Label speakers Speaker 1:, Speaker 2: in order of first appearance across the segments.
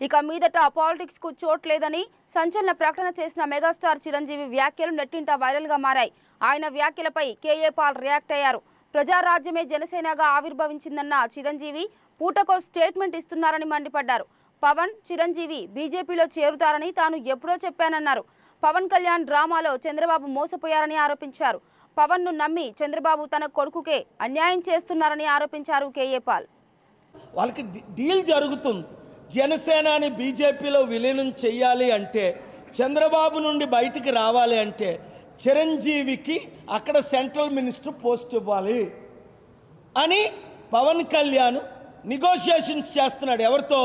Speaker 1: ఇక మీదట పాలిటిక్స్ కు చోట్లేదని సంచలన ప్రకటన చేసిన మెగాస్టార్ చిరంజీవి వ్యాఖ్యలు నెట్టింట వైరల్ గా మారాయి. ఆయన వ్యాఖ్యలపై కేఏ పాల్ రియాక్ట్ అయ్యారు. ప్రజారాజ్యమే జనసేనగా ఆవిర్భవించిందన్న చిరంజీవి పూటకో స్టేట్మెంట్ ఇస్తున్నారని మండిపడ్డారు. పవన్, చిరంజీవి బీజేపీలో చేరుతారని తాను ఎప్పుడో చెప్పానన్నారు. పవన్ కళ్యాణ్ డ్రామాలో చంద్రబాబు మోసపోయారని ఆరోపించారు. పవన్ ను నమ్మి చంద్రబాబు తన కొడుకుకే అన్యాయం చేస్తున్నారని ఆరోపించారు కేఏ పాల్.
Speaker 2: వాళ్ళకి డీల్ జరుగుతుంది. జనసేనని బీజేపీలో విలీనం చేయాలి అంటే, చంద్రబాబు నుండి బయటికి రావాలి అంటే చిరంజీవికి అక్కడ సెంట్రల్ మినిస్టర్ పోస్ట్ ఇవ్వాలి అని పవన్ కళ్యాణ్ నెగోషియేషన్స్ చేస్తున్నాడు. ఎవరితో?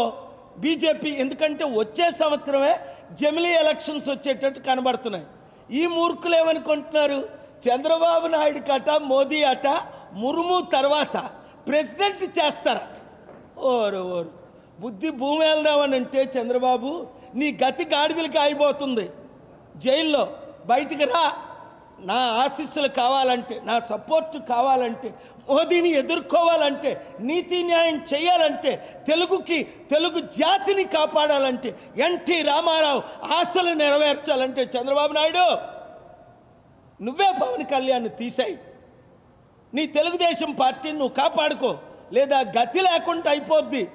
Speaker 2: బీజేపీ. ఎందుకంటే వచ్చే సంవత్సరమే జమిలీ ఎలక్షన్స్ వచ్చేటట్టు కనబడుతున్నాయి. ఈ మూర్ఖులు ఏమనుకుంటున్నారు? చంద్రబాబు నాయుడు కట, మోదీ అట ముర్ము తర్వాత ప్రెసిడెంట్ చేస్తారట. ఓరు ఓరు బుద్ధి భూమి వెళ్దామని అంటే చంద్రబాబు నీ గతి గాడిదలకి అయిపోతుంది. జైల్లో బయటికి రా. నా ఆశీస్సులు కావాలంటే, నా సపోర్ట్ కావాలంటే, మోదీని ఎదుర్కోవాలంటే, నీతి న్యాయం చేయాలంటే, తెలుగు జాతిని కాపాడాలంటే, ఎన్టీ రామారావు ఆశలు నెరవేర్చాలంటే చంద్రబాబు నాయుడు నువ్వే పవన్ కళ్యాణ్ తీసేయి. నీ తెలుగుదేశం పార్టీని నువ్వు కాపాడుకో, లేదా గతి లేకుండా అయిపోద్ది.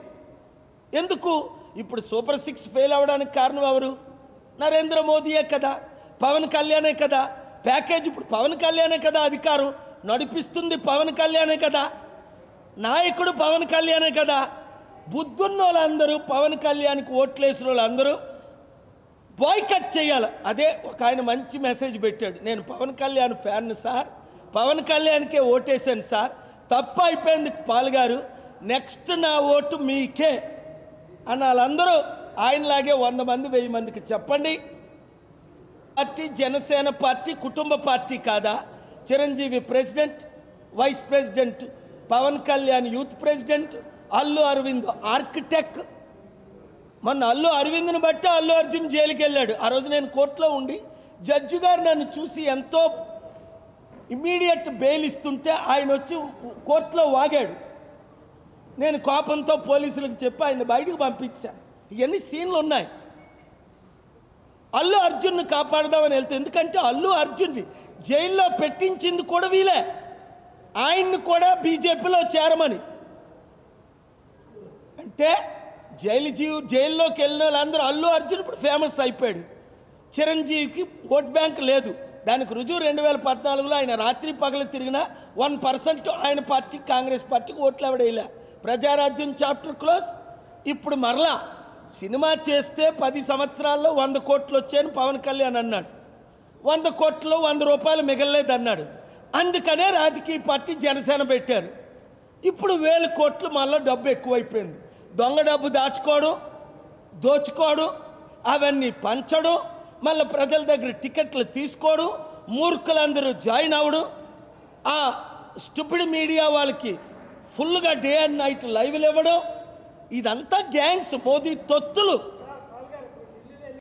Speaker 2: ఎందుకు? ఇప్పుడు సూపర్ 6 ఫెయిల్ అవ్వడానికి కారణం ఎవరు? నరేంద్ర మోదీయే కదా, పవన్ కళ్యాణే కదా. ప్యాకేజ్ ఇప్పుడు పవన్ కళ్యాణే కదా, అధికారం నడిపిస్తుంది పవన్ కళ్యాణే కదా, నాయకుడు పవన్ కళ్యాణే కదా. బుద్ధున్న వాళ్ళందరూ పవన్ కళ్యాణ్కి ఓట్లేసిన వాళ్ళందరూ బాయ్కట్ చేయాలి. అదే ఒక ఆయన మంచి మెసేజ్ పెట్టాడు. నేను పవన్ కళ్యాణ్ ఫ్యాన్ సార్, పవన్ కళ్యాణ్కే ఓటేశాను సార్, తప్పు అయిపోయింది పాల్గారు, నెక్స్ట్ నా ఓటు మీకే అని వాళ్ళందరూ ఆయనలాగే 100 మంది 1000 మందికి చెప్పండి. పార్టీ జనసేన పార్టీ కుటుంబ పార్టీ కాదా? Chiranjeevi president, vice president, Pawan Kalyan youth president, Allu Aravind architect. మొన్న అల్లు అరవింద్ని బట్టి అల్లు అర్జున్ జైలుకి వెళ్ళాడు. ఆ రోజు నేను కోర్టులో ఉండి జడ్జి గారు నన్ను చూసి ఎంతో ఇమ్మీడియట్ బెయిల్ ఇస్తుంటే ఆయన వచ్చి కోర్టులో వాగాడు. నేను కోపంతో పోలీసులకు చెప్పి ఆయన బయటకు పంపించాను. ఇవన్నీ సీన్లు ఉన్నాయి. అల్లు అర్జున్ని కాపాడదామని వెళ్తే, ఎందుకంటే అల్లు అర్జున్ని జైల్లో పెట్టించింది కూడా వీలే, ఆయన్ని కూడా బీజేపీలో చేరమని. అంటే జైల్లోకి వెళ్ళిన వాళ్ళందరూ అల్లు అర్జున్ ఇప్పుడు ఫేమస్ అయిపోయాడు. చిరంజీవికి ఓట్ బ్యాంక్ లేదు. దానికి రుజువు 2014లో ఆయన రాత్రి పగలు తిరిగిన 1% ఆయన పార్టీ కాంగ్రెస్ పార్టీకి ఓట్లు ఎవడేలా. Prajarajyam chapter close. ఇప్పుడు మరలా సినిమా చేస్తే 10 సంవత్సరాల్లో 100 కోట్లు వచ్చాయని పవన్ కళ్యాణ్ అన్నాడు. 100 కోట్లు 100 రూపాయలు మిగలలేదు అన్నాడు. అందుకనే రాజకీయ పార్టీ జనసేన పెట్టారు. ఇప్పుడు 1000 కోట్లు మళ్ళీ డబ్బు ఎక్కువైపోయింది. దొంగ డబ్బు దాచుకోవడం, దోచుకోవడం, అవన్నీ పంచడం, మళ్ళీ ప్రజల దగ్గర టికెట్లు తీసుకోవడం, మూర్ఖులందరూ జాయిన్ అవ్వడం, ఆ స్టూపిడ్ మీడియా వాళ్ళకి ఫుల్గా డే అండ్ నైట్ లైవ్లు ఇవ్వడం, ఇదంతా గ్యాంగ్స్, మోదీ తొత్తులు.